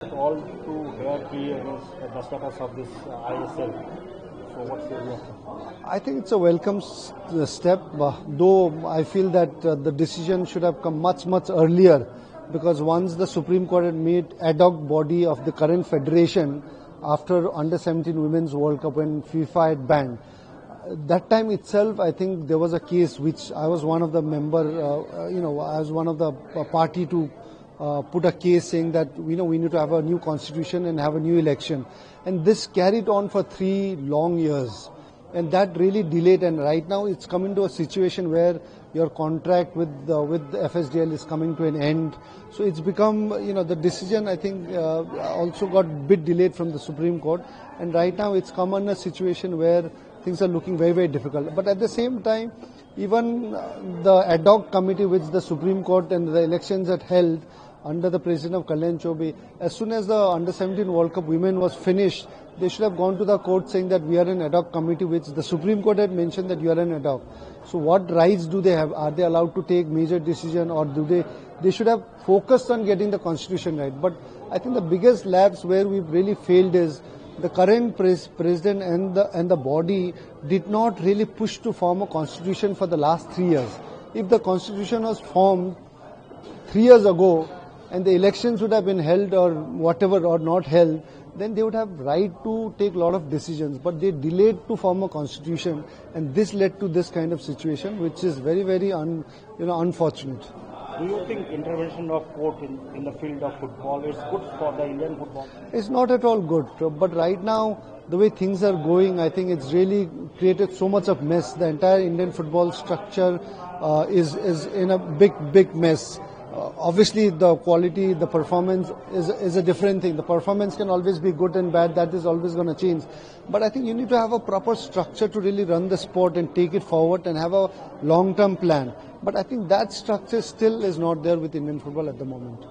All to hear plea against the status of this ISL. So what's your reaction? I think it's a welcome step, though I feel that the decision should have come much earlier, because once the Supreme Court had made ad hoc body of the current federation after Under-17 Women's World Cup when FIFA had banned, that time itself I think there was a case which I was one of the I was one of the party to put a case saying that we need to have a new constitution and have a new election, and this carried on for 3 long years, and that really delayed. And right now it's coming to a situation where your contract with the FSDL is coming to an end, so it's become the decision I think also got a bit delayed from the Supreme Court, and right now it's come in a situation where things are looking very difficult. But at the same time, even the ad hoc committee which the Supreme Court and the elections had held under the president of Kalyan Chobe, as soon as the Under-17 World Cup women was finished, they should have gone to the court saying that we are an ad hoc committee, which the Supreme Court had mentioned that you are an ad hoc. So what rights do they have? Are they allowed to take major decision, or do they should have focused on getting the constitution right? But I think the biggest lapse where we've really failed is the current president and the body did not really push to form a constitution for the last 3 years. If the constitution was formed 3 years ago and the elections would have been held or whatever or not held, then they would have right to take a lot of decisions. But they delayed to form a constitution, and this led to this kind of situation, which is very unfortunate. Do you think intervention of court in the field of football is good for the Indian football? It's not at all good. But right now, the way things are going, I think it's really created so much of mess. The entire Indian football structure is in a big mess. Obviously, the quality, the performance is a different thing. The performance can always be good and bad. That is always going to change. But I think you need to have a proper structure to really run the sport and take it forward and have a long-term plan. But I think that structure still is not there with Indian football at the moment.